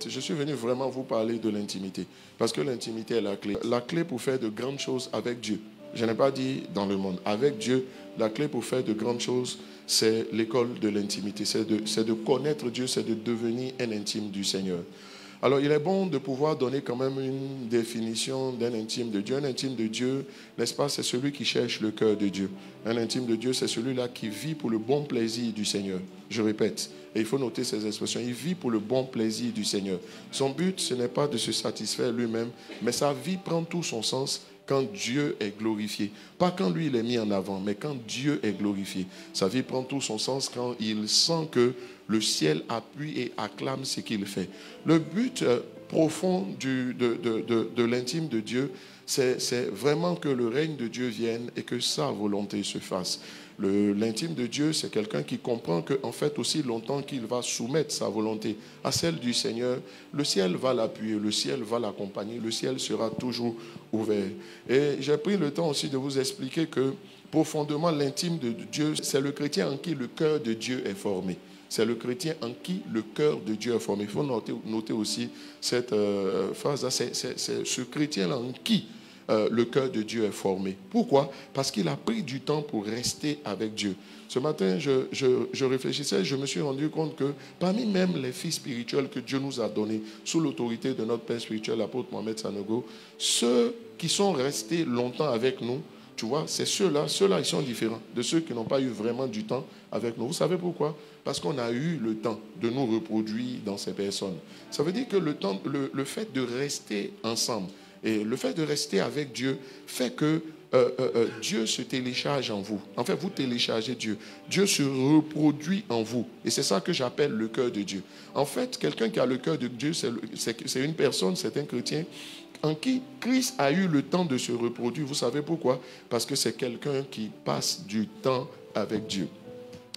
Je suis venu vraiment vous parler de l'intimité. Parce que l'intimité est la clé. La clé pour faire de grandes choses avec Dieu. Je n'ai pas dit dans le monde. Avec Dieu, la clé pour faire de grandes choses, c'est l'école de l'intimité. C'est de connaître Dieu, c'est de devenir un intime du Seigneur. Alors, il est bon de pouvoir donner quand même une définition d'un intime de Dieu. Un intime de Dieu, n'est-ce pas, c'est celui qui cherche le cœur de Dieu. Un intime de Dieu, c'est celui-là qui vit pour le bon plaisir du Seigneur. Je répète, et il faut noter ces expressions. Il vit pour le bon plaisir du Seigneur. Son but, ce n'est pas de se satisfaire lui-même, mais sa vie prend tout son sens quand Dieu est glorifié. Pas quand lui, il est mis en avant, mais quand Dieu est glorifié. Sa vie prend tout son sens quand il sent que le ciel appuie et acclame ce qu'il fait. Le but profond de l'intime de Dieu, c'est vraiment que le règne de Dieu vienne et que sa volonté se fasse. L'intime de Dieu, c'est quelqu'un qui comprend qu'en fait, aussi longtemps qu'il va soumettre sa volonté à celle du Seigneur, le ciel va l'appuyer, le ciel va l'accompagner, le ciel sera toujours ouvert. Et j'ai pris le temps aussi de vous expliquer que profondément, l'intime de Dieu, c'est le chrétien en qui le cœur de Dieu est formé. C'est le chrétien en qui le cœur de Dieu est formé. Il faut noter aussi cette phrase-là. C'est ce chrétien-là en qui le cœur de Dieu est formé. Pourquoi? Parce qu'il a pris du temps pour rester avec Dieu. Ce matin, je réfléchissais, je me suis rendu compte que parmi même les fils spirituels que Dieu nous a donnés, sous l'autorité de notre Père spirituel, l'apôtre Mohamed Sanogo, ceux qui sont restés longtemps avec nous, tu vois, c'est ceux-là, ils sont différents de ceux qui n'ont pas eu vraiment du temps avec nous. Vous savez pourquoi? Parce qu'on a eu le temps de nous reproduire dans ces personnes. Ça veut dire que le fait de rester ensemble et le fait de rester avec Dieu fait que Dieu se télécharge en vous. En fait, vous téléchargez Dieu. Dieu se reproduit en vous. Et c'est ça que j'appelle le cœur de Dieu. En fait, quelqu'un qui a le cœur de Dieu, c'est une personne, c'est un chrétien en qui Christ a eu le temps de se reproduire. Vous savez pourquoi? Parce que c'est quelqu'un qui passe du temps avec Dieu.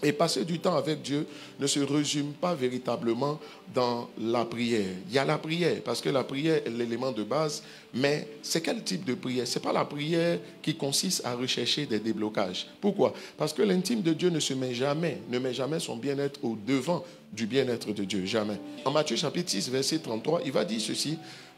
Et passer du temps avec Dieu ne se résume pas véritablement dans la prière. Il y a la prière, parce que la prière est l'élément de base, mais c'est quel type de prière? Ce n'est pas la prière qui consiste à rechercher des déblocages. Pourquoi? Parce que l'intime de Dieu ne met jamais son bien-être au devant du bien-être de Dieu, jamais. En Matthieu chapitre 6, verset 33, il va dire ceci,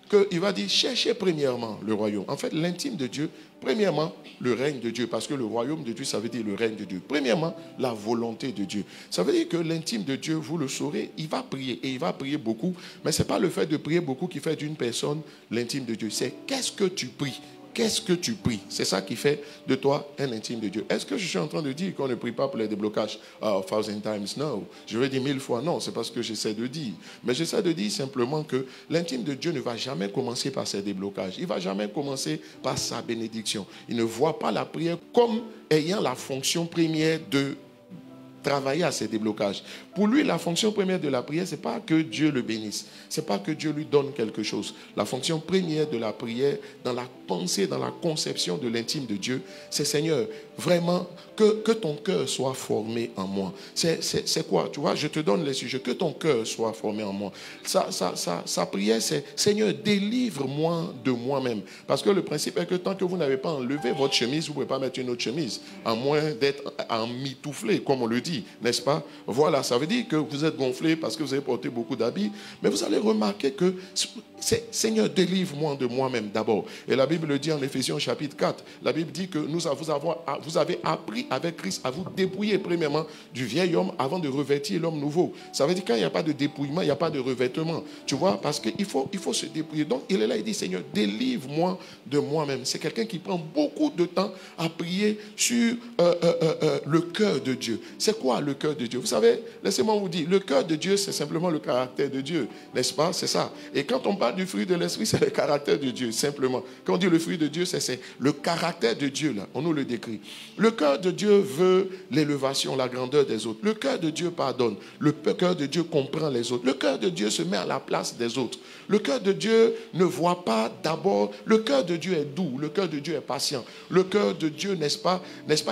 qu'il va dire, cherchez premièrement le royaume. En fait, l'intime de Dieu, premièrement, le règne de Dieu, parce que le royaume de Dieu, ça veut dire le règne de Dieu. Premièrement, la volonté de Dieu. Ça veut dire que l'intime de Dieu, vous le saurez, il va prier, et il va prier beaucoup, mais ce n'est pas le fait de prier beaucoup qui fait d'une personne l'intime de Dieu. C'est qu'est-ce que tu pries? Qu'est-ce que tu pries? C'est ça qui fait de toi un intime de Dieu. Est-ce que je suis en train de dire qu'on ne prie pas pour les déblocages? 1000 times, no. Je vais dire 1000 fois non, c'est pas ce que j'essaie de dire. Mais j'essaie de dire simplement que l'intime de Dieu ne va jamais commencer par ses déblocages. Il ne va jamais commencer par sa bénédiction. Il ne voit pas la prière comme ayant la fonction première de travailler à ces déblocages. Pour lui, la fonction première de la prière, ce n'est pas que Dieu le bénisse. Ce n'est pas que Dieu lui donne quelque chose. La fonction première de la prière, dans la pensée, dans la conception de l'intime de Dieu, c'est Seigneur, vraiment, que ton cœur soit formé en moi. C'est quoi? Tu vois, je te donne les sujets. Que ton cœur soit formé en moi. Sa prière, c'est Seigneur, délivre-moi de moi-même. Parce que le principe est que tant que vous n'avez pas enlevé votre chemise, vous ne pouvez pas mettre une autre chemise, à moins d'être emmitouflé, comme on le dit, n'est-ce pas? Voilà, ça veut dire que vous êtes gonflé parce que vous avez porté beaucoup d'habits, mais vous allez remarquer que c'est Seigneur, délivre-moi de moi-même d'abord. Et la Bible le dit en Éphésiens chapitre 4. La Bible dit que vous avez appris avec Christ à vous dépouiller premièrement du vieil homme avant de revêtir l'homme nouveau. Ça veut dire qu'il n'y a pas de dépouillement, il n'y a pas de revêtement. Tu vois, parce qu'il faut se dépouiller. Donc il est là, il dit Seigneur, délivre-moi de moi-même. C'est quelqu'un qui prend beaucoup de temps à prier sur le cœur de Dieu. C'est quoi le cœur de Dieu? Vous savez, laissez-moi vous dire, le cœur de Dieu, c'est simplement le caractère de Dieu, n'est-ce pas? C'est ça. Et quand on parle du fruit de l'esprit, c'est le caractère de Dieu, simplement. Quand on dit le fruit de Dieu, c'est le caractère de Dieu, là. On nous le décrit. Le cœur de Dieu veut l'élévation, la grandeur des autres. Le cœur de Dieu pardonne. Le cœur de Dieu comprend les autres. Le cœur de Dieu se met à la place des autres. Le cœur de Dieu ne voit pas d'abord. Le cœur de Dieu est doux. Le cœur de Dieu est patient. Le cœur de Dieu, n'est-ce pas,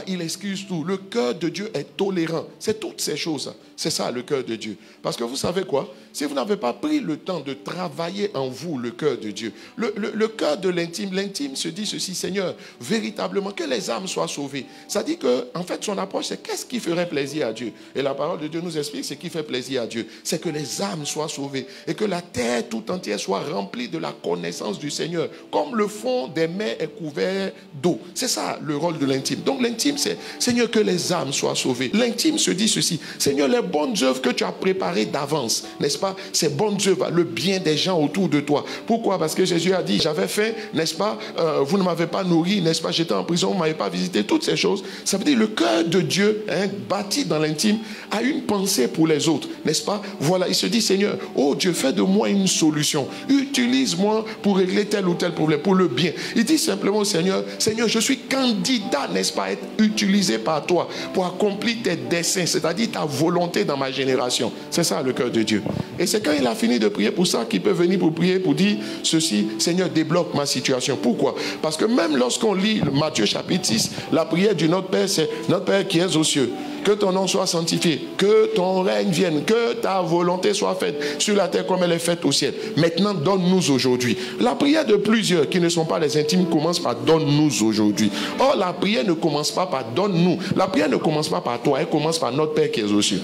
il excuse tout. Le cœur de Dieu est tolérant. C'est toutes ces choses. C'est ça le cœur de Dieu. Parce que vous savez quoi? si vous n'avez pas pris le temps de travailler en vous le cœur de Dieu, le cœur de l'intime se dit ceci, Seigneur, véritablement, que les âmes soient sauvées. Ça dit que, en fait, son approche, c'est qu'est-ce qui ferait plaisir à Dieu? Et la parole de Dieu nous explique ce qui fait plaisir à Dieu. C'est que les âmes soient sauvées et que la terre tout entière soit remplie de la connaissance du Seigneur, comme le fond des mers est couvert d'eau. C'est ça le rôle de l'intime. Donc l'intime, c'est, Seigneur, que les âmes soient sauvées. L'intime se dit ceci, Seigneur, les bonnes œuvres que tu as préparées d'avance, n'est-ce pas? Ces bonnes œuvres, le bien des gens autour de toi. Pourquoi? Parce que Jésus a dit, j'avais faim, n'est-ce pas? Vous ne m'avez pas nourri, n'est-ce pas? J'étais en prison, vous ne m'avez pas visité. Toutes ces choses, ça veut dire le cœur de Dieu, bâti dans l'intime, a une pensée pour les autres, n'est-ce pas? Voilà, il se dit, Seigneur, oh Dieu, fais de moi une solution. Utilise-moi pour régler tel ou tel problème, pour le bien. Il dit simplement au Seigneur, Seigneur, je suis candidat, n'est-ce pas, à être utilisé par toi pour accomplir tes desseins, c'est-à-dire ta volonté dans ma génération. C'est ça le cœur de Dieu. Et c'est quand il a fini de prier pour ça qu'il peut venir pour prier, pour dire ceci, Seigneur, débloque ma situation. Pourquoi? Parce que même lorsqu'on lit Matthieu chapitre 6, la prière du Notre Père, c'est Notre Père qui es aux cieux. Que ton nom soit sanctifié, que ton règne vienne, que ta volonté soit faite sur la terre comme elle est faite au ciel. Maintenant, donne-nous aujourd'hui. La prière de plusieurs qui ne sont pas les intimes commence par donne-nous aujourd'hui. Or, la prière ne commence pas par donne-nous. La prière ne commence pas par toi, elle commence par notre Père qui est aux cieux.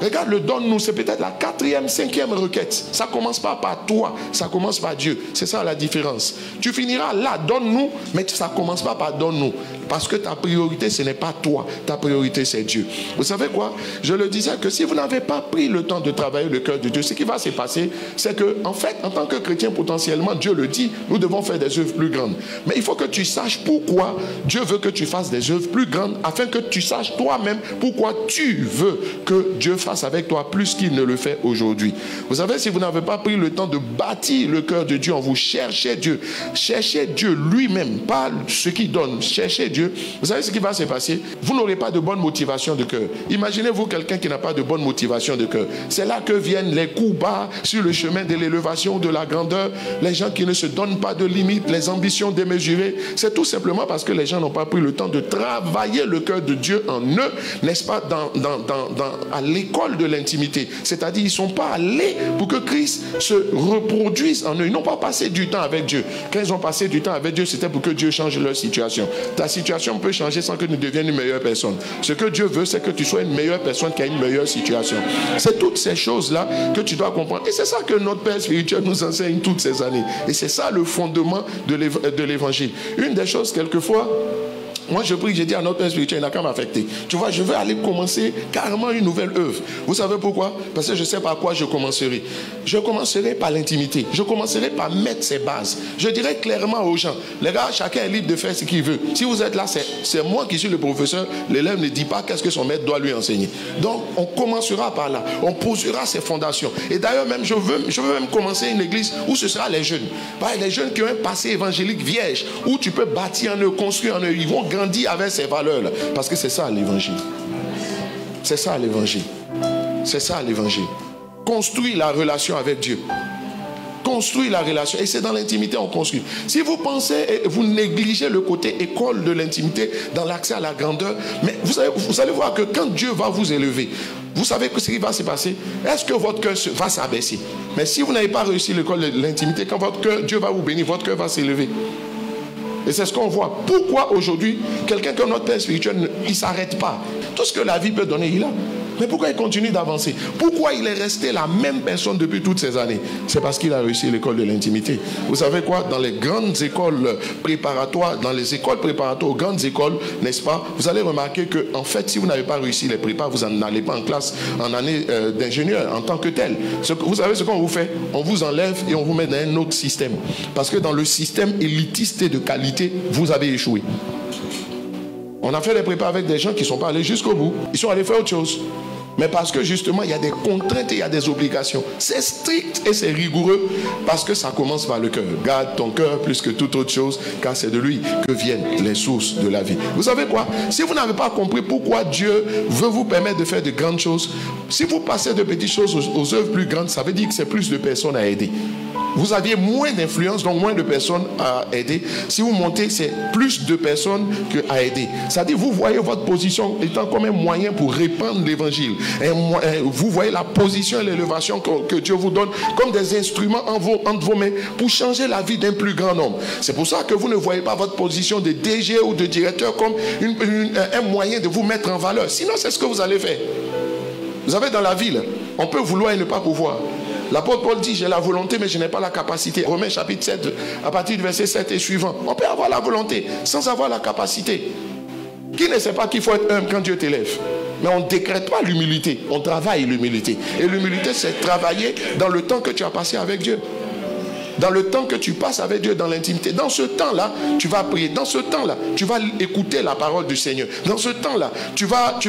Regarde, le donne-nous, c'est peut-être la 4e, 5e requête. Ça ne commence pas par toi, ça commence par Dieu. C'est ça la différence. Tu finiras là, donne-nous, mais ça ne commence pas par donne-nous. Parce que ta priorité, ce n'est pas toi. Ta priorité, c'est Dieu. Vous savez quoi? Je le disais que si vous n'avez pas pris le temps de travailler le cœur de Dieu, ce qui va se passer, c'est que, en fait, en tant que chrétien, potentiellement, Dieu le dit, nous devons faire des œuvres plus grandes. Mais il faut que tu saches pourquoi Dieu veut que tu fasses des œuvres plus grandes, afin que tu saches toi-même pourquoi tu veux que Dieu fasse avec toi plus qu'il ne le fait aujourd'hui. Vous savez, si vous n'avez pas pris le temps de bâtir le cœur de Dieu en vous, cherchez Dieu lui-même, pas ce qu'il donne, cherchez Dieu. Vous savez ce qui va se passer? Vous n'aurez pas de bonne motivation de cœur. Imaginez-vous quelqu'un qui n'a pas de bonne motivation de cœur. C'est là que viennent les coups bas sur le chemin de l'élévation, de la grandeur, les gens qui ne se donnent pas de limites, les ambitions démesurées. C'est tout simplement parce que les gens n'ont pas pris le temps de travailler le cœur de Dieu en eux, n'est-ce pas, à l'école de l'intimité. C'est-à-dire, ils ne sont pas allés pour que Christ se reproduise en eux. Ils n'ont pas passé du temps avec Dieu. Quand ils ont passé du temps avec Dieu, c'était pour que Dieu change leur situation. Ta situation peut changer sans que tu deviennes une meilleure personne. Ce que Dieu veut, c'est que tu sois une meilleure personne qui a une meilleure situation. C'est toutes ces choses-là que tu dois comprendre. Et c'est ça que notre Père spirituel nous enseigne toutes ces années. Et c'est ça le fondement de l'évangile. Une des choses, quelquefois, moi je prie, j'ai dit à notre Père spirituel, il n'a qu'à m'affecter. Tu vois, je veux aller commencer carrément une nouvelle œuvre. Vous savez pourquoi? Parce que je sais par quoi je commencerai. Je commencerai par l'intimité. Je commencerai par mettre ses bases. Je dirais clairement aux gens, les gars, chacun est libre de faire ce qu'il veut. Si vous êtes là, c'est moi qui suis le professeur. L'élève ne dit pas qu'est-ce que son maître doit lui enseigner. Donc on commencera par là. On posera ses fondations. Et d'ailleurs même, je veux même commencer une église où ce sera les jeunes. Les jeunes qui ont un passé évangélique vierge, où tu peux bâtir en eux, construire en eux. Ils vont grandir avec ces valeurs-là. Parce que c'est ça l'évangile. C'est ça l'évangile. C'est ça l'évangile. Construire la relation avec Dieu. Construire la relation. Et c'est dans l'intimité qu'on construit. Si vous pensez et vous négligez le côté école de l'intimité dans l'accès à la grandeur, mais vous allez voir que quand Dieu va vous élever, vous savez ce qui va se passer? Est-ce que votre cœur va s'abaisser? Mais si vous n'avez pas réussi l'école de l'intimité, quand votre cœur, Dieu va vous bénir, votre cœur va s'élever. Et c'est ce qu'on voit. Pourquoi aujourd'hui, quelqu'un comme notre Père spirituel, il ne s'arrête pas? Tout ce que la vie peut donner, il a. Mais pourquoi il continue d'avancer? Pourquoi il est resté la même personne depuis toutes ces années? C'est parce qu'il a réussi l'école de l'intimité. Vous savez quoi? Dans les grandes écoles préparatoires, dans les écoles préparatoires aux grandes écoles, n'est-ce pas? Vous allez remarquer que, en fait, si vous n'avez pas réussi les prépas, vous n'allez pas en classe en année d'ingénieur en tant que tel. Vous savez ce qu'on vous fait? On vous enlève et on vous met dans un autre système. Parce que dans le système élitiste et de qualité, vous avez échoué. On a fait les prépas avec des gens qui ne sont pas allés jusqu'au bout. Ils sont allés faire autre chose. Mais parce que justement, il y a des contraintes et il y a des obligations. C'est strict et c'est rigoureux parce que ça commence par le cœur. Garde ton cœur plus que toute autre chose, car c'est de lui que viennent les sources de la vie. Vous savez quoi? Si vous n'avez pas compris pourquoi Dieu veut vous permettre de faire de grandes choses, si vous passez de petites choses aux œuvres plus grandes, ça veut dire que c'est plus de personnes à aider. vous aviez moins d'influence, donc moins de personnes à aider. Si vous montez, c'est plus de personnes à aider. C'est-à-dire, vous voyez votre position étant comme un moyen pour répandre l'évangile. Vous voyez la position et l'élévation que Dieu vous donne comme des instruments entre vos mains pour changer la vie d'un plus grand nombre. C'est pour ça que vous ne voyez pas votre position de DG ou de directeur comme un moyen de vous mettre en valeur. Sinon, c'est ce que vous allez faire. Vous savez, dans la vie, on peut vouloir et ne pas pouvoir. L'apôtre Paul dit, j'ai la volonté, mais je n'ai pas la capacité. Romains chapitre 7, à partir du verset 7 et suivant. On peut avoir la volonté sans avoir la capacité. Qui ne sait pas qu'il faut être humble quand Dieu t'élève? Mais on ne décrète pas l'humilité, on travaille l'humilité. Et l'humilité, c'est travailler dans le temps que tu as passé avec Dieu. Dans le temps que tu passes avec Dieu dans l'intimité. Dans ce temps-là, tu vas prier. Dans ce temps-là, tu vas écouter la parole du Seigneur. Dans ce temps-là, tu vas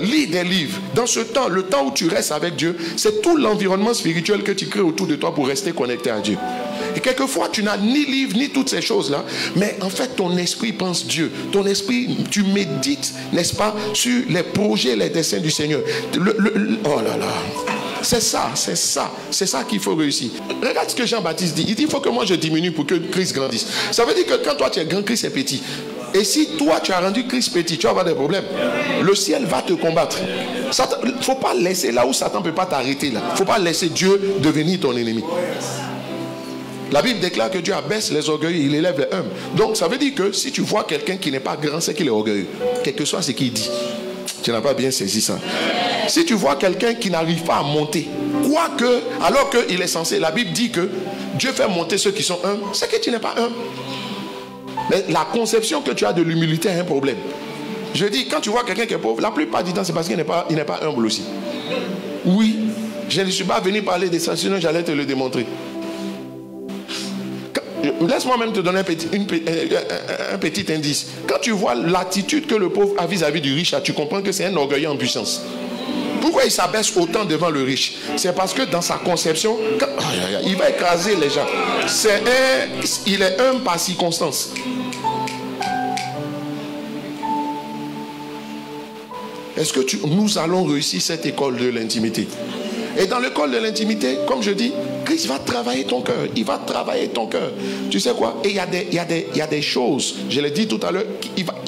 lire des livres. Dans ce temps, le temps où tu restes avec Dieu, c'est tout l'environnement spirituel que tu crées autour de toi pour rester connecté à Dieu. Et quelquefois, tu n'as ni livre, ni toutes ces choses-là, mais en fait, ton esprit pense Dieu. Ton esprit, tu médites, n'est-ce pas, sur les projets, les desseins du Seigneur. Oh là là. C'est ça qu'il faut réussir. Regarde ce que Jean-Baptiste dit. Il dit, il faut que moi je diminue pour que Christ grandisse. Ça veut dire que quand toi tu es grand, Christ est petit. Et si toi tu as rendu Christ petit, tu vas avoir des problèmes. Le ciel va te combattre. Il ne faut pas laisser là où Satan ne peut pas t'arrêter. Il ne faut pas laisser Dieu devenir ton ennemi. La Bible déclare que Dieu abaisse les orgueilleux, il élève les humbles. Donc ça veut dire que si tu vois quelqu'un qui n'est pas grand, c'est qu'il est orgueilleux. Quel que soit ce qu'il dit. Tu n'as pas bien saisi ça. Si tu vois quelqu'un qui n'arrive pas à monter, quoique, alors qu'il est censé, la Bible dit que Dieu fait monter ceux qui sont humbles, c'est que tu n'es pas humble. Mais la conception que tu as de l'humilité a un problème. Je dis, quand tu vois quelqu'un qui est pauvre, la plupart du temps, c'est parce qu'il n'est pas humble aussi. Oui, je ne suis pas venu parler de ça, sinon j'allais te le démontrer. Laisse-moi même te donner un petit indice. Quand tu vois l'attitude que le pauvre a vis-à-vis du riche, tu comprends que c'est un orgueilleux en puissance. Pourquoi il s'abaisse autant devant le riche? C'est parce que dans sa conception, il va écraser les gens. Il est humble par circonstance. Est-ce que nous allons réussir cette école de l'intimité? Et dans l'école de l'intimité, comme je dis, Christ va travailler ton cœur. Il va travailler ton cœur. Tu sais quoi? Et il y a des choses, je l'ai dit tout à l'heure,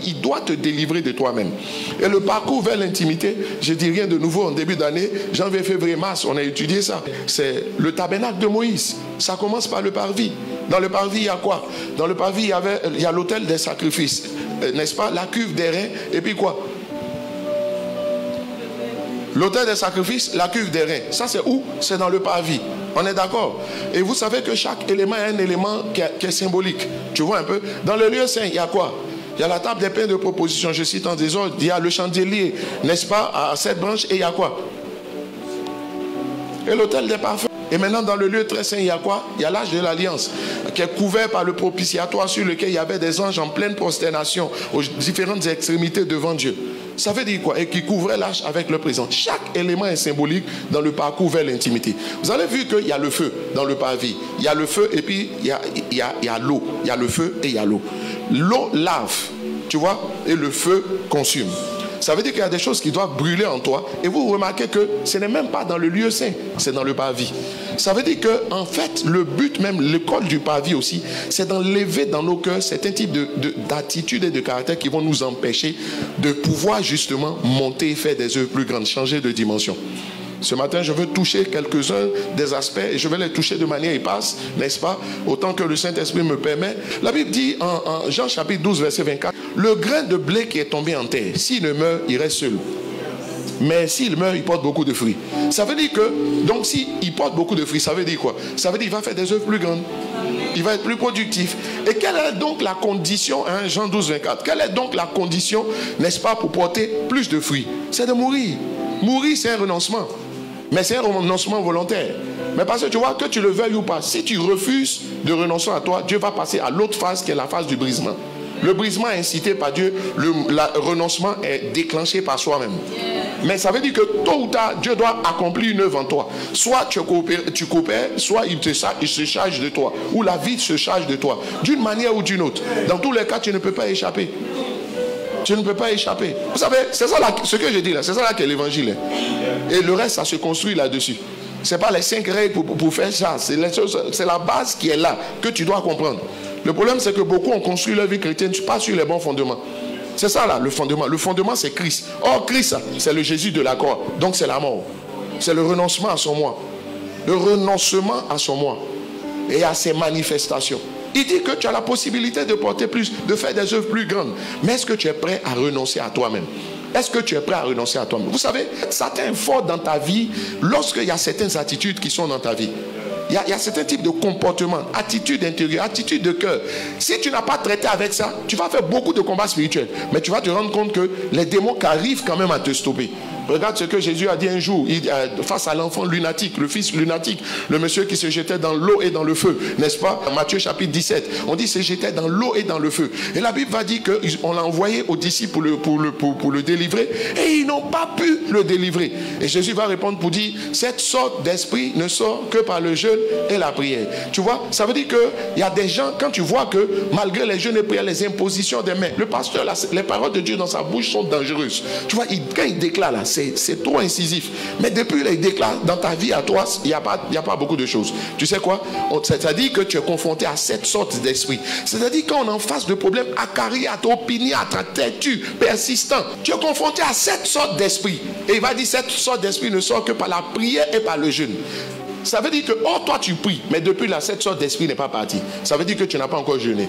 il doit te délivrer de toi-même. Et le parcours vers l'intimité, je dis rien de nouveau en début d'année, janvier, février, mars, on a étudié ça. C'est le tabernacle de Moïse. Ça commence par le parvis. Dans le parvis, il y a quoi? Dans le parvis, il y a l'autel des sacrifices. N'est-ce pas? La cuve des reins. Et puis quoi? L'autel des sacrifices, la cuve des reins. Ça c'est où? C'est dans le parvis. On est d'accord? Et vous savez que chaque élément est un élément qui est symbolique. Tu vois un peu? Dans le lieu saint, il y a quoi? Il y a la table des pains de proposition, je cite en désordre. Il y a le chandelier, n'est-ce pas, à 7 branches. Et il y a quoi? Et l'autel des parfums. Et maintenant, dans le lieu très saint, il y a quoi? Il y a l'âge de l'alliance, qui est couvert par le propitiatoire sur lequel il y avait des anges en pleine prosternation aux différentes extrémités devant Dieu. Ça veut dire quoi? Et qui couvrait l'arche avec le présent. Chaque élément est symbolique dans le parcours vers l'intimité. Vous avez vu qu'il y a le feu dans le parvis. Il y a le feu et puis il y a l'eau. Il y a le feu et il y a l'eau. L'eau lave, tu vois, et le feu consume. Ça veut dire qu'il y a des choses qui doivent brûler en toi. Et vous remarquez que ce n'est même pas dans le lieu saint, c'est dans le parvis. Ça veut dire que, en fait, le but même, l'école du parvis aussi, c'est d'enlever dans nos cœurs certains types d'attitudes et de caractères qui vont nous empêcher de pouvoir justement monter et faire des œuvres plus grandes, changer de dimension. Ce matin, je veux toucher quelques-uns des aspects et je vais les toucher de manière éparse, n'est-ce pas? Autant que le Saint-Esprit me permet. La Bible dit en Jean chapitre 12, verset 24, le grain de blé qui est tombé en terre, s'il ne meurt, il reste seul. Mais s'il meurt, il porte beaucoup de fruits. Ça veut dire que, donc s'il porte beaucoup de fruits, ça veut dire quoi? Ça veut dire qu'il va faire des œuvres plus grandes. Il va être plus productif. Et quelle est donc la condition, hein, Jean 12, 24, quelle est donc la condition, n'est-ce pas, pour porter plus de fruits? C'est de mourir. Mourir, c'est un renoncement. Mais c'est un renoncement volontaire. Mais parce que tu vois, que tu le veuilles ou pas, si tu refuses de renoncer à toi, Dieu va passer à l'autre phase qui est la phase du brisement. Le brisement est incité par Dieu, le renoncement est déclenché par soi-même. Mais ça veut dire que tôt ou tard, Dieu doit accomplir une œuvre en toi. Soit tu coopères, soit il se charge de toi. Ou la vie se charge de toi. D'une manière ou d'une autre. Dans tous les cas, tu ne peux pas échapper. Tu ne peux pas échapper. Vous savez, c'est ça là, ce que je dis là, c'est ça là qu'est l'évangile. Et le reste, ça se construit là-dessus. Ce n'est pas les 5 règles pour faire ça. C'est la base qui est là, que tu dois comprendre. Le problème, c'est que beaucoup ont construit leur vie chrétienne pas sur les bons fondements. C'est ça là, le fondement. Le fondement, c'est Christ. Or, Christ, c'est le Jésus de la croix. Donc, c'est la mort. C'est le renoncement à son moi. Le renoncement à son moi. Et à ses manifestations. Il dit que tu as la possibilité de porter plus, de faire des œuvres plus grandes. Mais est-ce que tu es prêt à renoncer à toi-même? Est-ce que tu es prêt à renoncer à toi-même? Vous savez, certains forts dans ta vie, lorsqu'il y a certaines attitudes qui sont dans ta vie, il y a certains types de comportements, attitudes intérieures, attitudes de cœur. Si tu n'as pas traité avec ça, tu vas faire beaucoup de combats spirituels. Mais tu vas te rendre compte que les démons qui arrivent quand même à te stopper. Regarde ce que Jésus a dit un jour face à l'enfant lunatique, le fils lunatique, le monsieur qui se jetait dans l'eau et dans le feu, n'est-ce pas? Matthieu chapitre 17, on dit se jetait dans l'eau et dans le feu. Et la Bible va dire qu'on l'a envoyé aux disciples pour le délivrer et ils n'ont pas pu le délivrer. Et Jésus va répondre pour dire, cette sorte d'esprit ne sort que par le jeûne et la prière. Tu vois, ça veut dire qu'il y a des gens, quand tu vois que malgré les jeûnes et prières, les impositions des mains, le pasteur, les paroles de Dieu dans sa bouche sont dangereuses. Tu vois, quand il déclare là, c'est trop incisif. Mais depuis il déclare dans ta vie à toi, il n'y a pas beaucoup de choses. Tu sais quoi? C'est-à-dire que tu es confronté à cette sorte d'esprit. C'est-à-dire quand on est en face de problèmes acariâtres, opiniâtres, têtus, persistants, tu es confronté à cette sorte d'esprit. Et il va dire cette sorte d'esprit ne sort que par la prière et par le jeûne. Ça veut dire que, toi tu pries, mais depuis là, cette sorte d'esprit n'est pas partie. Ça veut dire que tu n'as pas encore jeûné.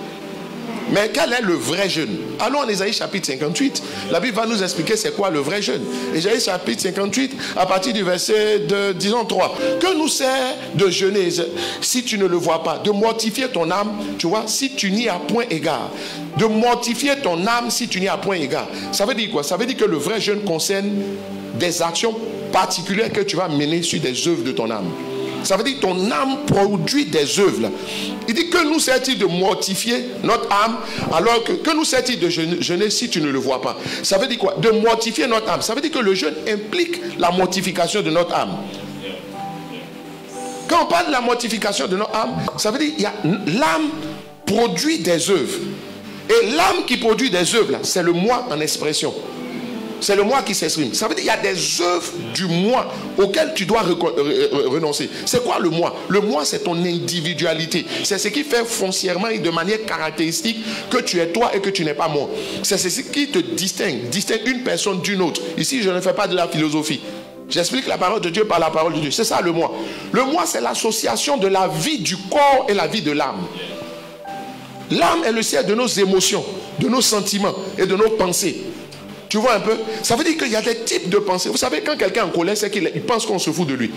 Mais quel est le vrai jeûne? Allons en Ésaïe chapitre 58. La Bible va nous expliquer c'est quoi le vrai jeûne. Ésaïe chapitre 58, à partir du verset disons 3. Que nous sert de jeûner si tu ne le vois pas? De mortifier ton âme, tu vois, si tu n'y as point égard. De mortifier ton âme si tu n'y as point égard. Ça veut dire quoi? Ça veut dire que le vrai jeûne concerne des actions particulières que tu vas mener sur des œuvres de ton âme. Ça veut dire que ton âme produit des œuvres. Là. Il dit que nous sert-il de mortifier notre âme alors que nous sert-il de jeûner si tu ne le vois pas? Ça veut dire quoi? De mortifier notre âme. Ça veut dire que le jeûne implique la mortification de notre âme. Quand on parle de la mortification de notre âme, ça veut dire que l'âme produit des œuvres. Et l'âme qui produit des œuvres, c'est le moi en expression. C'est le moi qui s'exprime. Ça veut dire qu'il y a des œuvres du moi auxquelles tu dois renoncer. C'est quoi le moi? Le moi, c'est ton individualité. C'est ce qui fait foncièrement et de manière caractéristique que tu es toi et que tu n'es pas moi. C'est ce qui te distingue une personne d'une autre. Ici, je ne fais pas de la philosophie. J'explique la parole de Dieu par la parole de Dieu. C'est ça le moi. Le moi, c'est l'association de la vie du corps et la vie de l'âme. L'âme est le siège de nos émotions, de nos sentiments et de nos pensées. Tu vois un peu? Ça veut dire qu'il y a des types de pensées. Vous savez, quand quelqu'un est en colère, c'est qu'il pense qu'on se fout de lui.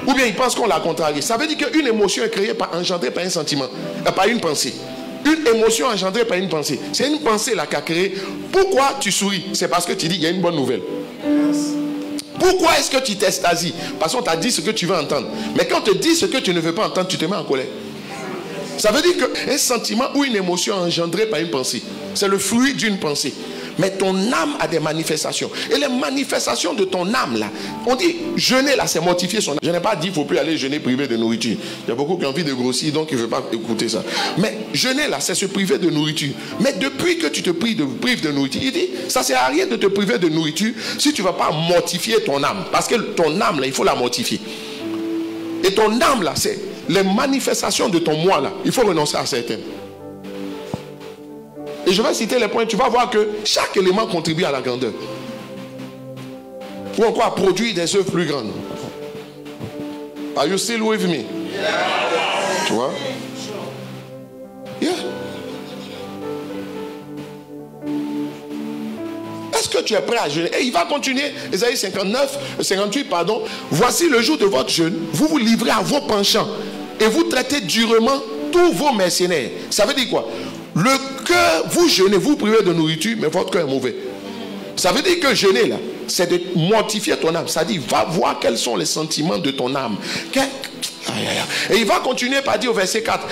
Ou bien il pense qu'on l'a contrarié. Ça veut dire qu'une émotion est créée engendrée par un sentiment, par une pensée. Une émotion engendrée par une pensée. C'est une pensée là qui a créé. Pourquoi tu souris? C'est parce que tu dis il y a une bonne nouvelle. Pourquoi est-ce que tu t'extasies? Parce qu'on t'a dit ce que tu veux entendre. Mais quand on te dit ce que tu ne veux pas entendre, tu te mets en colère. Ça veut dire qu'un sentiment ou une émotion engendrée par une pensée, c'est le fruit d'une pensée. Mais ton âme a des manifestations. Et les manifestations de ton âme, là, on dit, jeûner, là, c'est mortifier son âme. Je n'ai pas dit qu'il ne faut plus aller jeûner privé de nourriture. Il y a beaucoup qui ont envie de grossir, donc ils ne veulent pas écouter ça. Mais jeûner, là, c'est se priver de nourriture. Mais depuis que tu te prives de nourriture, il dit, ça ne sert à rien de te priver de nourriture si tu ne vas pas mortifier ton âme. Parce que ton âme, là, il faut la mortifier. Et ton âme, là, c'est les manifestations de ton moi, là. Il faut renoncer à certaines. Et je vais citer les points, tu vas voir que chaque élément contribue à la grandeur. Ou encore à produire des œuvres plus grandes. Are you still with me? Yeah. Tu vois? Yeah. Est-ce que tu es prêt à jeûner? Et il va continuer, Ésaïe 58, pardon. Voici le jour de votre jeûne, vous vous livrez à vos penchants et vous traitez durement tous vos mercenaires. Ça veut dire quoi? Le cœur, vous jeûnez, vous privez de nourriture, mais votre cœur est mauvais. Ça veut dire que jeûner, là, c'est de mortifier ton âme. Ça dit, va voir quels sont les sentiments de ton âme. Et il va continuer par dire au verset 4.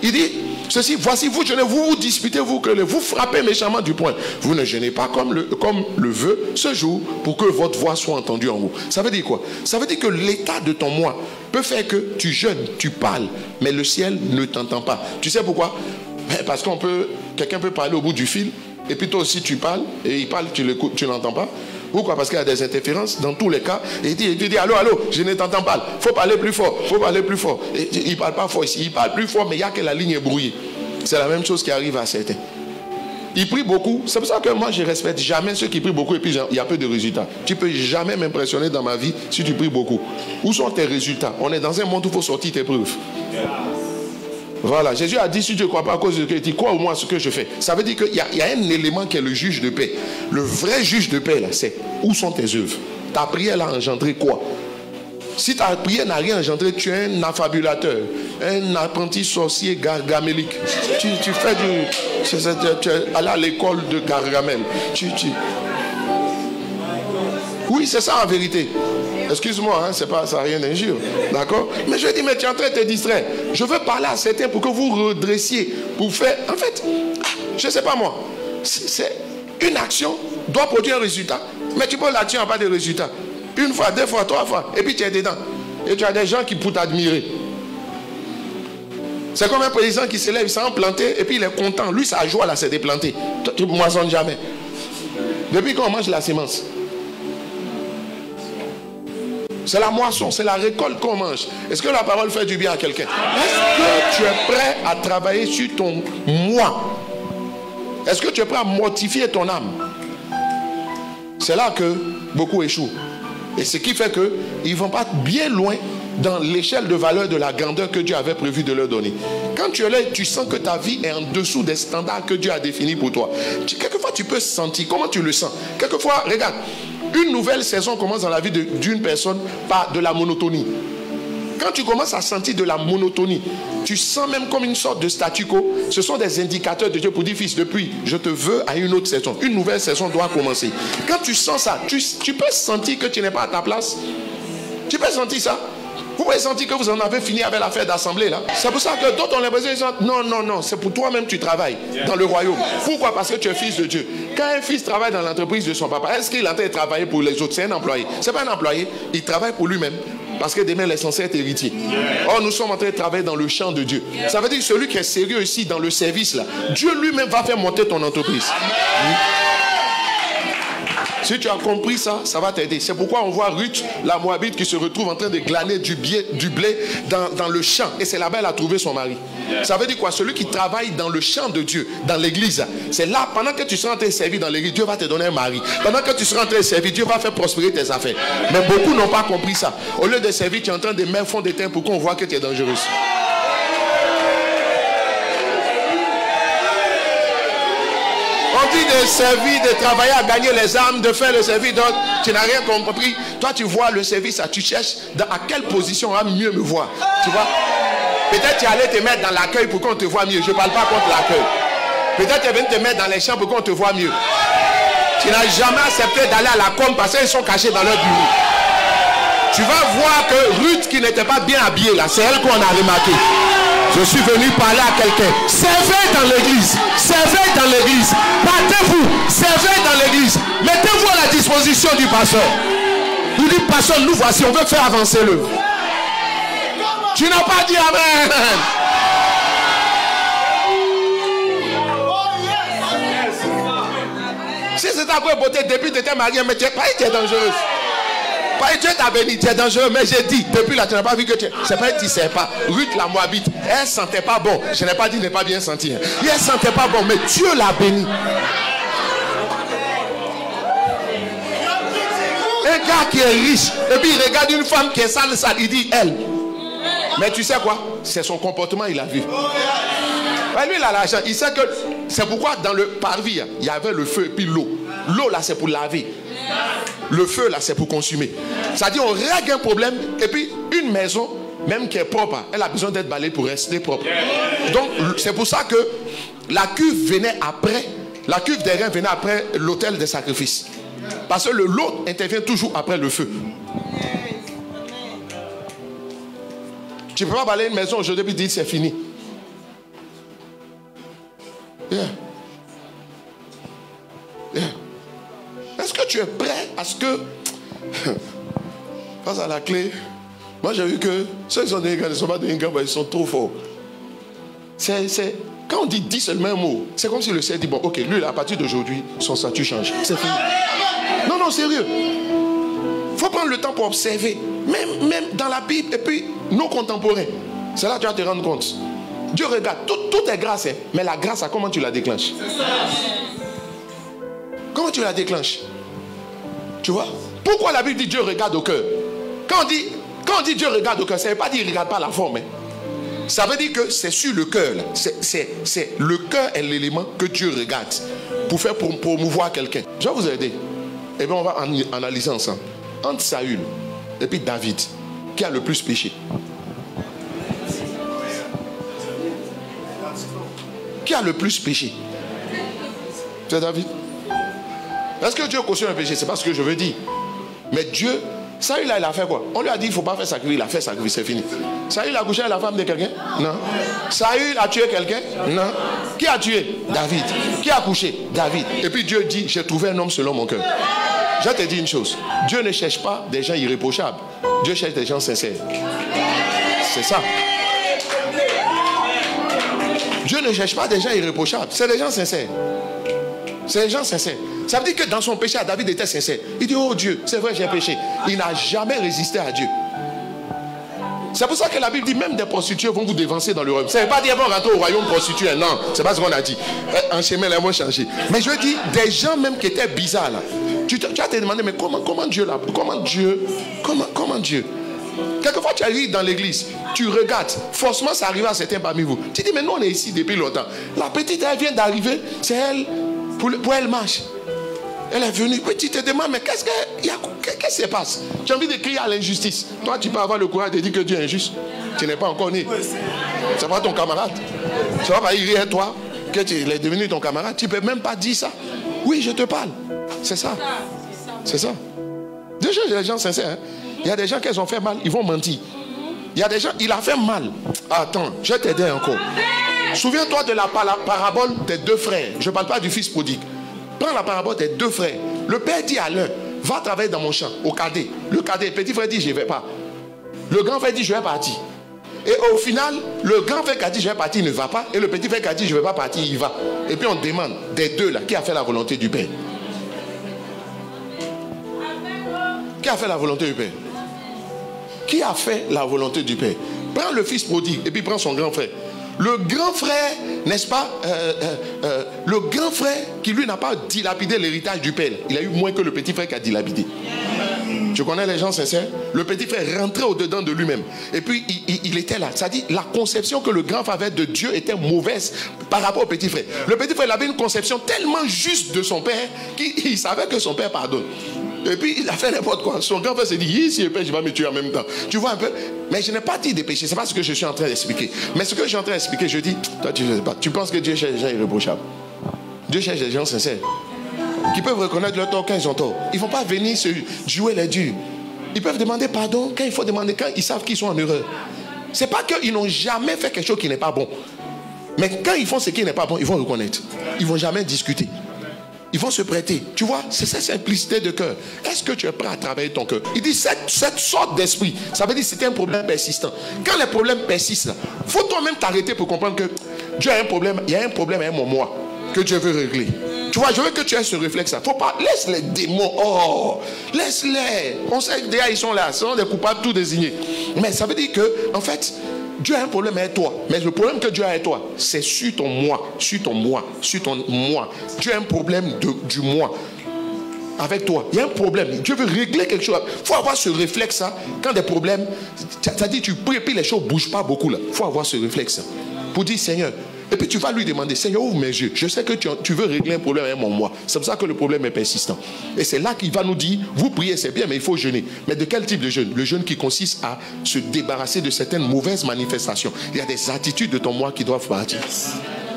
Il dit, ceci, voici, vous jeûnez, vous vous disputez, vous frappez méchamment du poing. Vous ne jeûnez pas comme le veut ce jour pour que votre voix soit entendue en haut. Ça veut dire quoi? Ça veut dire que l'état de ton moi peut faire que tu jeûnes, tu parles, mais le ciel ne t'entend pas. Tu sais pourquoi? Parce quelqu'un peut parler au bout du fil, et puis toi aussi tu parles, et il parle, tu l'entends pas. Pourquoi? Parce qu'il y a des interférences dans tous les cas. Et il dit, allô, je ne t'entends pas. Il faut parler plus fort, Et il ne parle pas fort ici. Il parle plus fort, mais il y a que la ligne est brouillée. C'est la même chose qui arrive à certains. Ils prient beaucoup. C'est pour ça que moi, je ne respecte jamais ceux qui prient beaucoup et puis il y a peu de résultats. Tu ne peux jamais m'impressionner dans ma vie si tu pries beaucoup. Où sont tes résultats? On est dans un monde où il faut sortir tes preuves. Voilà, Jésus a dit, si tu ne crois pas à cause de ce que tu dis, crois au moins ce que je fais. Ça veut dire qu'il y a un élément qui est le juge de paix. Le vrai juge de paix, là, c'est où sont tes œuvres? Ta prière a engendré quoi? Si ta prière n'a rien engendré, tu es un affabulateur, un apprenti sorcier gargamélique. Tu fais du... Tu es allé à l'école de Gargamel. Oui, c'est ça en vérité. Excuse-moi, hein, ça n'a rien d'injure. D'accord? Mais je dis, mais tu es en train de te distraire. Je veux parler à certains pour que vous redressiez. Pour faire... En fait, je ne sais pas moi. C'est une action doit produire un résultat. Mais tu poses l'action, il n'y a pas de résultat. Une fois, deux fois, trois fois. Et puis tu es dedans. Et tu as des gens qui pour t'admirer. C'est comme un président qui se lève, il s'est planté. Et puis il est content. Lui, sa joie là, c'est de planter. Tu ne moissonnes jamais. Depuis qu'on mange la semence. C'est la moisson, c'est la récolte qu'on mange. Est-ce que la parole fait du bien à quelqu'un? Est-ce que tu es prêt à travailler sur ton moi? Est-ce que tu es prêt à mortifier ton âme? C'est là que beaucoup échouent. Et ce qui fait qu'ils ne vont pas bien loin dans l'échelle de valeur de la grandeur que Dieu avait prévu de leur donner. Quand tu es là, tu sens que ta vie est en dessous des standards que Dieu a définis pour toi. Quelquefois, tu peux sentir. Comment tu le sens? Quelquefois, regarde. Une nouvelle saison commence dans la vie d'une personne par de la monotonie. Quand tu commences à sentir de la monotonie, tu sens même comme une sorte de statu quo. Ce sont des indicateurs de Dieu pour dire, fils, depuis, je te veux à une autre saison. Une nouvelle saison doit commencer. Quand tu sens ça, tu peux sentir que tu n'es pas à ta place. Tu peux sentir ça. Vous pouvez sentir que vous en avez fini avec l'affaire d'assemblée là. C'est pour ça que d'autres ont l'impression qu'ils sont... Non, c'est pour toi-même que tu travailles dans le royaume. Pourquoi? Parce que tu es fils de Dieu. Quand un fils travaille dans l'entreprise de son papa, est-ce qu'il est en train de travailler pour les autres? C'est un employé. Ce n'est pas un employé, il travaille pour lui-même. Parce que demain, il est censé être héritier. Or, nous sommes en train de travailler dans le champ de Dieu. Ça veut dire que celui qui est sérieux ici dans le service là, Dieu lui-même va faire monter ton entreprise. Si tu as compris ça, ça va t'aider. C'est pourquoi on voit Ruth, la Moabite, qui se retrouve en train de glaner du blé dans le champ. Et c'est là-bas qu'elle a trouvé son mari. Ça veut dire quoi? Celui qui travaille dans le champ de Dieu, dans l'église, c'est là, pendant que tu seras en train de servir dans l'église, Dieu va te donner un mari. Pendant que tu seras en train de servir, Dieu va faire prospérer tes affaires. Mais beaucoup n'ont pas compris ça. Au lieu de servir, tu es en train de mettre fond de teint pour qu'on voit que tu es dangereuse. On dit de servir, de travailler à gagner les âmes, de faire le service d'autres. Tu n'as rien compris. Toi, tu vois le service, tu cherches à quelle position on va mieux me voir. Tu vois? Peut-être tu allais te mettre dans l'accueil pour qu'on te voit mieux. Je ne parle pas contre l'accueil. Peut-être tu viens te mettre dans les champs pour qu'on te voit mieux. Tu n'as jamais accepté d'aller à la com parce qu'ils sont cachés dans leur bureau. Tu vas voir que Ruth, qui n'était pas bien habillée là, c'est elle qu'on a remarqué. Je suis venu parler à quelqu'un. Servez dans l'église. Servez dans l'église. Battez-vous. Servez dans l'église. Mettez-vous à la disposition du pasteur. Vous dites, pasteur, nous voici, on veut faire avancer l'œuvre. Tu n'as pas dit amen. Si c'est ta vraie beauté, depuis que tu étais marié, mais tu es dangereuse. Dieu t'a béni, tu es dangereux, mais j'ai dit, depuis là, tu n'as pas vu que tu es. C'est pas que tu ne sais pas. Ruth la Moabite, elle ne sentait pas bon. Je n'ai pas dit ne pas bien sentir. Elle ne sentait pas bon, mais Dieu l'a béni. Un gars qui est riche, et puis il regarde une femme qui est sale, il dit elle. Mais tu sais quoi? C'est son comportement, il a vu. Ouais, lui, il a l'argent. Il sait que c'est pourquoi dans le parvis, il y avait le feu et puis l'eau. L'eau là, c'est pour laver. Le feu là, c'est pour consumer. C'est-à-dire, on règle un problème et puis une maison, même qui est propre, elle a besoin d'être balayée pour rester propre. Donc, c'est pour ça que la cuve venait après, la cuve des reins venait après l'autel des sacrifices. Parce que l'eau intervient toujours après le feu. Tu ne peux pas balayer une maison aujourd'hui et dire c'est fini. Yeah. Yeah. Est-ce que tu es prêt à ce que face à la clé, moi j'ai vu que ceux qui sont des gars ne sont pas des gars, ils sont trop forts. Quand on dit seulement un mot, c'est comme si le ciel dit bon, ok, lui à partir d'aujourd'hui, son statut change. C'est fini. Non, non, sérieux. Il faut prendre le temps pour observer. Même dans la Bible, et puis nos contemporains. C'est là que tu vas te rendre compte. Dieu regarde, tout est grâce, hein, mais la grâce, comment tu la déclenches? Comment tu la déclenches? Tu vois? Pourquoi la Bible dit Dieu regarde au cœur? Quand on dit Dieu regarde au cœur, ça ne veut pas dire qu'il ne regarde pas la forme. Hein. Ça veut dire que c'est sur le cœur. C'est le cœur est l'élément que Dieu regarde pour faire promouvoir quelqu'un. Je vais vous aider. Et bien on va analyser ensemble. Entre Saül et puis David, qui a le plus péché? Qui a le plus péché? C'est David. Est-ce que Dieu cautionne le péché? C'est pas ce que je veux dire. Mais Dieu, Saül là, il a fait quoi? On lui a dit il ne faut pas faire sacrifice. Il a fait sacrifice, c'est fini. Saül a couché avec la femme de quelqu'un? Non. Saül a tué quelqu'un? Non. Qui a tué? David. Qui a couché? David. Et puis Dieu dit j'ai trouvé un homme selon mon cœur. Je te dis une chose. Dieu ne cherche pas des gens irréprochables. Dieu cherche des gens sincères. C'est ça. Dieu ne cherche pas des gens irréprochables. C'est des gens sincères. C'est des gens sincères. Ça veut dire que dans son péché, David était sincère. Il dit, oh Dieu, c'est vrai, j'ai péché. Il n'a jamais résisté à Dieu. C'est pour ça que la Bible dit, même des prostituées vont vous dévancer dans le royaume. Ça ne veut pas dire qu'ils vont rentrer au royaume prostitué. Non, c'est pas ce qu'on a dit. En chemin, là, ils vont changer. Mais je veux dire, des gens même qui étaient bizarres là. Tu vas te demander, mais comment Dieu là? Comment Dieu? Quelquefois, tu arrives dans l'église, tu regardes, forcément, ça arrive à certains parmi vous. Tu dis, mais nous, on est ici depuis longtemps. La petite, elle vient d'arriver, c'est elle, pour elle marche. Elle est venue, puis tu te demandes, mais qu'est-ce qui se passe? J'ai envie de crier à l'injustice. Toi, tu peux avoir le courage de dire que Dieu est injuste. Tu n'es pas encore né. C'est pas ton camarade. Ça va pas y rire, toi, que tu es devenu ton camarade. Tu ne peux même pas dire ça. Oui, je te parle. C'est ça. C'est ça. Déjà, il y a des gens sincères. Hein? Il y a des gens qui ont fait mal, ils vont mentir. Il y a des gens, il a fait mal. Attends, je vais t'aider encore. Souviens-toi de la parabole des deux frères. Je ne parle pas du fils prodigue. Prends la parabole des deux frères. Le père dit à l'un, va travailler dans mon champ, au cadet. Le cadet, le petit frère dit, je ne vais pas. Le grand frère dit, je vais partir. Et au final, le grand frère qui a dit, je vais partir, il ne va pas. Et le petit frère qui a dit, je ne vais pas partir, il va. Et puis on demande des deux là, qui a fait la volonté du père? Qui a fait la volonté du père? Qui a fait la volonté du père? Prends le fils prodigue et puis prends son grand frère. Le grand frère, n'est-ce pas, le grand frère qui lui n'a pas dilapidé l'héritage du père. Il a eu moins que le petit frère qui a dilapidé. Tu connais les gens sincères? Le petit frère rentrait au-dedans de lui-même. Et puis il était là. Ça dit, la conception que le grand frère avait de Dieu était mauvaise par rapport au petit frère. Le petit frère avait une conception tellement juste de son père qu'il savait que son père pardonne. Et puis il a fait n'importe quoi. Son grand frère s'est dit, si je pêche, je vais me tuer en même temps. Tu vois un peu? Mais je n'ai pas dit de pécher. Ce n'est pas ce que je suis en train d'expliquer. Mais ce que je suis en train d'expliquer, je dis, toi tu ne sais pas. Tu penses que Dieu cherche des gens irréprochables? Dieu cherche des gens sincères qui peuvent reconnaître leur tort quand ils ont tort. Ils ne vont pas venir se jouer les durs. Ils peuvent demander pardon quand il faut demander, quand ils savent qu'ils sont en erreur. Ce n'est pas qu'ils n'ont jamais fait quelque chose qui n'est pas bon. Mais quand ils font ce qui n'est pas bon, ils vont reconnaître. Ils ne vont jamais discuter. Ils vont se prêter. Tu vois, c'est cette simplicité de cœur. Est-ce que tu es prêt à travailler ton cœur? Il dit cette sorte d'esprit, ça veut dire que c'est un problème persistant. Quand les problèmes persistent, il faut toi-même t'arrêter pour comprendre que Dieu a un problème. Il y a un problème avec mon moi que Dieu veut régler. Tu vois, je veux que tu aies ce réflexe-là. Faut pas, laisse les démons. Oh, laisse-les. On sait que déjà ils sont là. Ce sont des coupables tout désignés. Mais ça veut dire que, en fait, Dieu a un problème avec toi. Mais le problème que Dieu a avec toi, c'est sur ton moi. Sur ton moi. Sur ton moi. Dieu a un problème du moi. Avec toi. Il y a un problème. Dieu veut régler quelque chose. Il faut avoir ce réflexe-là. Quand des problèmes, ça dit tu pries et puis les choses ne bougent pas beaucoup là. Il faut avoir ce réflexe. Pour dire Seigneur. Et puis tu vas lui demander, Seigneur, ouvre mes yeux. Je sais que tu veux régler un problème avec mon moi. C'est pour ça que le problème est persistant. Et c'est là qu'il va nous dire, vous priez, c'est bien, mais il faut jeûner. Mais de quel type de jeûne? Le jeûne qui consiste à se débarrasser de certaines mauvaises manifestations. Il y a des attitudes de ton moi qui doivent partir.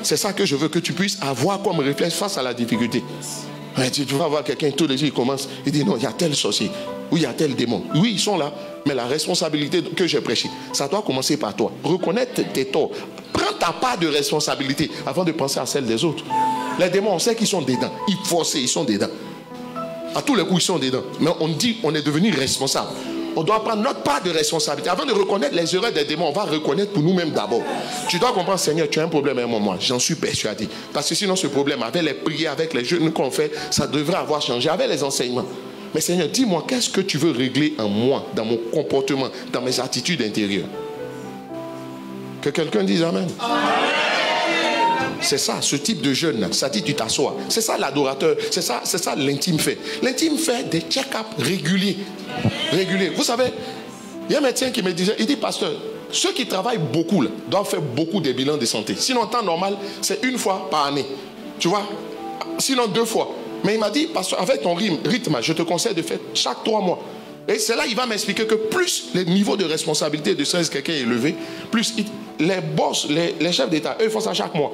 C'est ça que je veux que tu puisses avoir comme réflexe face à la difficulté. Tu vas voir quelqu'un, tous les jours, il commence, il dit non, il y a tel sorcier, ou il y a tel démon. Oui, ils sont là, mais la responsabilité que j'ai prêchée, ça doit commencer par toi. Reconnaître tes torts. Prends ta part de responsabilité avant de penser à celle des autres. Les démons, on sait qu'ils sont dedans. Ils forcent, ils sont dedans. À tous les coups, ils sont dedans. Mais on dit, on est devenu responsable. On doit prendre notre part de responsabilité. Avant de reconnaître les erreurs des démons, on va reconnaître pour nous-mêmes d'abord. Tu dois comprendre, Seigneur, tu as un problème avec moi. J'en suis persuadé. Parce que sinon, ce problème, avec les prières, avec les jeûnes qu'on fait, ça devrait avoir changé. Avec les enseignements. Mais Seigneur, dis-moi, qu'est-ce que tu veux régler en moi, dans mon comportement, dans mes attitudes intérieures? Que quelqu'un dise Amen. C'est ça, ce type de jeûne, ça dit tu t'assois. C'est ça l'adorateur, c'est ça l'intime fait. L'intime fait des check-ups réguliers. Vous savez, il y a un médecin qui me disait, il dit, pasteur, ceux qui travaillent beaucoup là, doivent faire beaucoup de bilans de santé. Sinon, en temps normal, c'est une fois par année. Tu vois? Sinon, 2 fois. Mais il m'a dit, pasteur, avec ton rythme, je te conseille de faire chaque 3 mois. Et c'est là il va m'expliquer que plus le niveau de responsabilité de stress quelqu'un est élevé, plus les boss, les chefs d'État, eux, ils font ça chaque mois.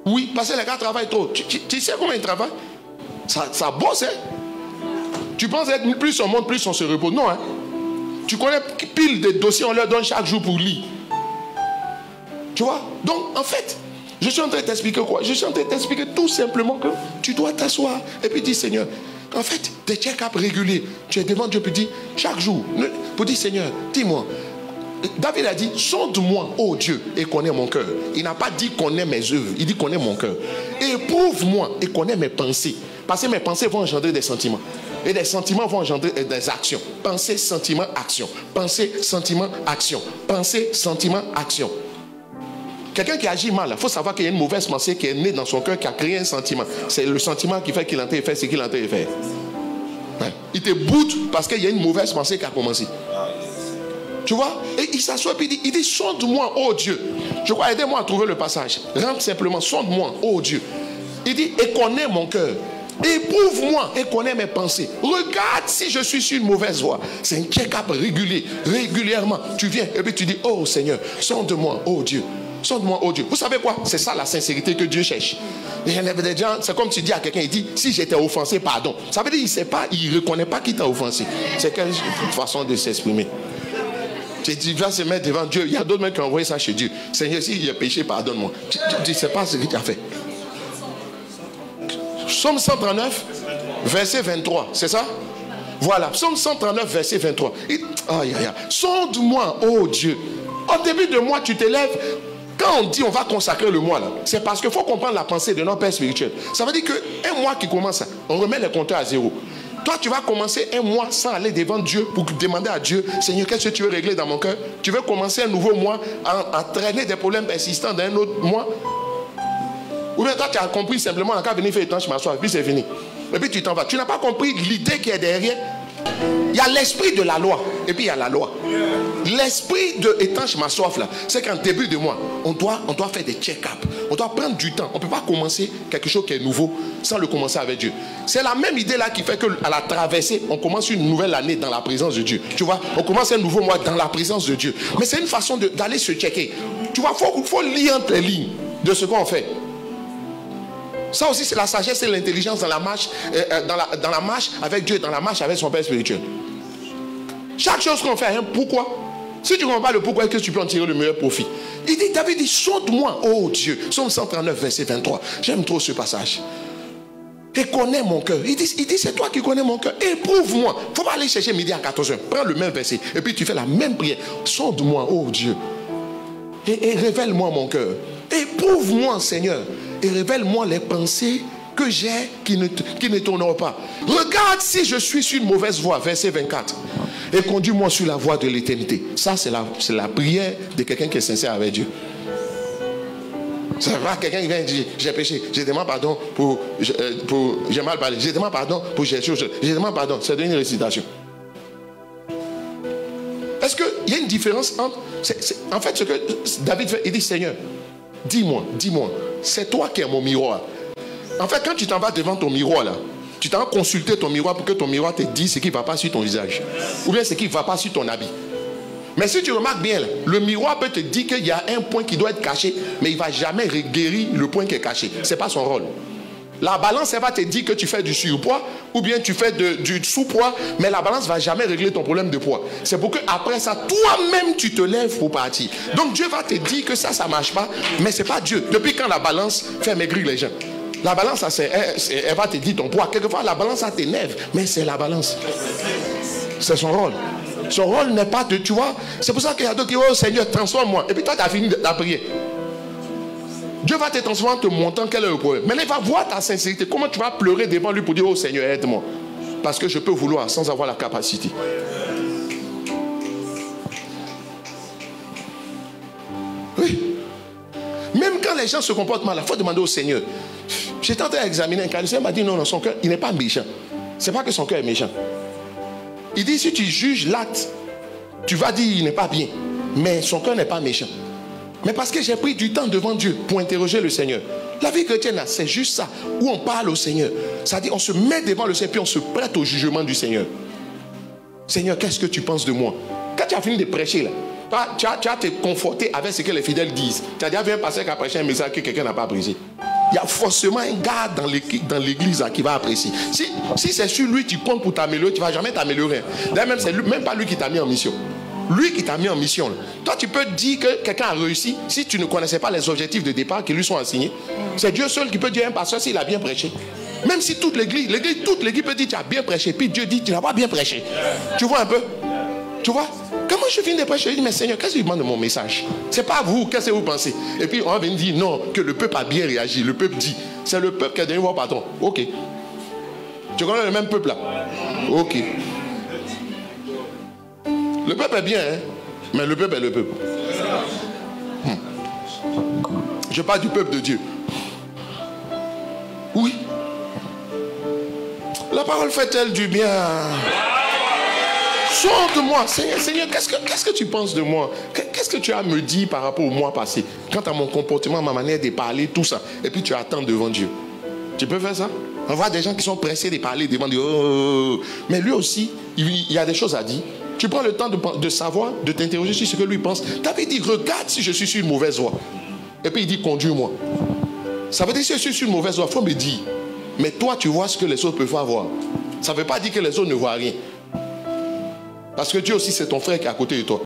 Oui, parce que les gars travaillent trop. Tu sais comment ils travaillent? Ça bosse, hein? Tu penses être plus on monte, plus on se repose. Non, hein? Tu connais pile de dossiers, on leur donne chaque jour pour lire. Tu vois? Donc, en fait, je suis en train de t'expliquer quoi? Je suis en train de t'expliquer tout simplement que tu dois t'asseoir et puis dire, Seigneur, en fait, des check-ups réguliers. Tu es devant Dieu et dis, chaque jour, pour dire, Seigneur, dis-moi. David a dit, sonde-moi, ô Dieu, et connais mon cœur. Il n'a pas dit connais mes œuvres, il dit connais mon cœur. Éprouve-moi et connais mes pensées. Parce que mes pensées vont engendrer des sentiments. Et des sentiments vont engendrer des actions. Pensée, sentiment, action. Pensée, sentiment, action. Pensée, sentiment, action. Quelqu'un qui agit mal, il faut savoir qu'il y a une mauvaise pensée qui est née dans son cœur, qui a créé un sentiment. C'est le sentiment qui fait qu'il a fait ce qu'il a fait. Il te boute parce qu'il y a une mauvaise pensée qui a commencé. Tu vois? Et il s'assoit et il dit, sonde-moi, ô Dieu. Je crois, aidez-moi à trouver le passage. Rentre simplement, sonde-moi, ô Dieu. Il dit, et connais mon cœur. Éprouve-moi et connais mes pensées. Regarde si je suis sur une mauvaise voie. C'est un check-up régulier. Régulièrement, tu viens et puis tu dis, oh Seigneur, sonde-moi, ô Dieu. Sonde-moi, ô Dieu. Vous savez quoi? C'est ça la sincérité que Dieu cherche. Il y a des gens, c'est comme tu dis à quelqu'un, il dit, si j'étais offensé, pardon. Ça veut dire, il ne sait pas, il ne reconnaît pas qu'il t'a offensé. C'est quelle façon de s'exprimer. Tu vas se mettre devant Dieu. Il y a d'autres mecs qui ont envoyé ça chez Dieu. Seigneur, s'il y a péché, pardonne-moi. Tu ne sais pas ce que tu as fait. Psaume 139, verset 23. C'est ça? Voilà. Psaume 139, verset 23. Aïe, aïe, aïe. Sonde-moi, ô Dieu. Au début de mois, tu t'élèves. Quand on dit on va consacrer le mois là, c'est parce qu'il faut comprendre la pensée de notre Père spirituel. Ça veut dire qu'un mois qui commence, on remet les compteurs à zéro. Toi, tu vas commencer un mois sans aller devant Dieu pour demander à Dieu, Seigneur, qu'est-ce que tu veux régler dans mon cœur? Tu veux commencer un nouveau mois à traîner des problèmes persistants dans un autre mois? Ou bien toi, tu as compris simplement, quand venir faire étanche ma soif, puis c'est fini. Et puis tu t'en vas. Tu n'as pas compris l'idée qui est derrière. Il y a l'esprit de la loi, et puis il y a la loi. L'esprit de étanche ma soif là, c'est qu'en début de mois, on doit faire des check-up. On doit prendre du temps. On ne peut pas commencer quelque chose qui est nouveau sans le commencer avec Dieu. C'est la même idée là qui fait qu'à la traversée, on commence une nouvelle année dans la présence de Dieu. Tu vois, on commence un nouveau mois dans la présence de Dieu. Mais c'est une façon d'aller se checker. Tu vois, il faut lire entre les lignes de ce qu'on fait. Ça aussi, c'est la sagesse et l'intelligence dans la marche, dans la marche avec Dieu, dans la marche avec son Père spirituel. Chaque chose qu'on fait, hein, pourquoi? Si tu ne comprends pas le pourquoi, est-ce que tu peux en tirer le meilleur profit? Il dit, David dit, sonde-moi, oh Dieu. Psaume 139, verset 23. J'aime trop ce passage. Et connais mon cœur. Il dit, c'est toi qui connais mon cœur. Éprouve-moi. Il ne faut pas aller chercher midi à 14h. Prends le même verset. Et puis tu fais la même prière. Sonde-moi, oh Dieu. Et révèle-moi mon cœur. Éprouve-moi, Seigneur. Et révèle-moi les pensées que j'ai qui ne t'honorent pas. Regarde si je suis sur une mauvaise voie. Verset 24. Et conduis-moi sur la voie de l'éternité. Ça, c'est la prière de quelqu'un qui est sincère avec Dieu. C'est vrai, quelqu'un qui vient dire, j'ai péché, je demande pardon pour j'ai mal parlé, je demande pardon pour j'ai chose, je demande pardon. C'est une récitation. Est-ce qu'il y a une différence entre... en fait, ce que David fait, il dit, Seigneur, dis-moi, c'est toi qui es mon miroir. En fait, quand tu t'en vas devant ton miroir, là, tu t'en vas consulter ton miroir pour que ton miroir te dise ce qui ne va pas sur ton visage. Ou bien ce qui ne va pas sur ton habit. Mais si tu remarques bien, là, le miroir peut te dire qu'il y a un point qui doit être caché, mais il ne va jamais guérir le point qui est caché. Ce n'est pas son rôle. La balance, elle va te dire que tu fais du surpoids ou bien tu fais du sous-poids, mais la balance ne va jamais régler ton problème de poids. C'est pour que après ça, toi-même, tu te lèves pour partir. Donc Dieu va te dire que ça ne marche pas, mais ce n'est pas Dieu. Depuis quand la balance fait maigrir les gens? La balance, elle va te dire ton poids. Quelquefois, la balance, ça t'énerve, mais c'est la balance. C'est son rôle. Son rôle n'est pas de, tu vois. C'est pour ça qu'il y a d'autres qui disent, oh Seigneur, transforme-moi. Et puis toi, tu as fini la prière. Dieu va te transformer en te montrant quel est le problème. Mais il va voir ta sincérité. Comment tu vas pleurer devant lui pour dire, oh Seigneur, aide-moi. Parce que je peux vouloir sans avoir la capacité. Oui. Même quand les gens se comportent mal, il faut demander au Seigneur. J'ai tenté d'examiner un cas. Le Seigneur m'a dit non, son cœur, il n'est pas méchant. Ce n'est pas que son cœur est méchant. Il dit si tu juges l'acte, tu vas dire il n'est pas bien. Mais son cœur n'est pas méchant. Mais parce que j'ai pris du temps devant Dieu pour interroger le Seigneur. La vie chrétienne, c'est juste ça, où on parle au Seigneur. C'est-à-dire on se met devant le Seigneur, puis on se prête au jugement du Seigneur. Seigneur, qu'est-ce que tu penses de moi? Quand tu as fini de prêcher, là, tu as te conforté avec ce que les fidèles disent. Tu as déjà vu un pasteur qui a prêché un message que quelqu'un n'a pas apprécié. Il y a forcément un gars dans l'église qui va apprécier. Si c'est sur lui tu comptes pour t'améliorer, tu ne vas jamais t'améliorer. D'ailleurs, même, c'est même pas lui qui t'a mis en mission. Lui qui t'a mis en mission. Là. Toi, tu peux dire que quelqu'un a réussi si tu ne connaissais pas les objectifs de départ qui lui sont assignés. C'est Dieu seul qui peut dire à un pasteur s'il a bien prêché. Même si toute l'église peut dire tu as bien prêché, puis Dieu dit tu n'as pas bien prêché. Tu vois un peu? Tu vois? Comment je finis de prêcher? Je dis, mais Seigneur, qu'est-ce que tu demandes de mon message? C'est pas vous, qu'est-ce que vous pensez? Et puis on va venir dire non, que le peuple a bien réagi. Le peuple dit, c'est le peuple qui a donné voir patron. Ok. Tu connais le même peuple là? Ok. Le peuple est bien, hein? Mais le peuple est le peuple. Je parle du peuple de Dieu. Oui. La parole fait-elle du bien? Sors de moi, Seigneur, qu'est-ce que tu penses de moi? Qu'est-ce que tu as à me dire par rapport au mois passé? Quant à mon comportement, ma manière de parler, tout ça. Et puis tu attends devant Dieu. Tu peux faire ça? On voit des gens qui sont pressés de parler devant Dieu. Oh. Mais lui aussi, il y a des choses à dire. Tu prends le temps de savoir, de t'interroger sur ce que lui pense. David dit, regarde si je suis sur une mauvaise voie. Et puis il dit, conduis-moi. Ça veut dire si je suis sur une mauvaise voie, il faut me dire. Mais toi, tu vois ce que les autres peuvent pas voir. Ça ne veut pas dire que les autres ne voient rien. Parce que Dieu aussi, c'est ton frère qui est à côté de toi.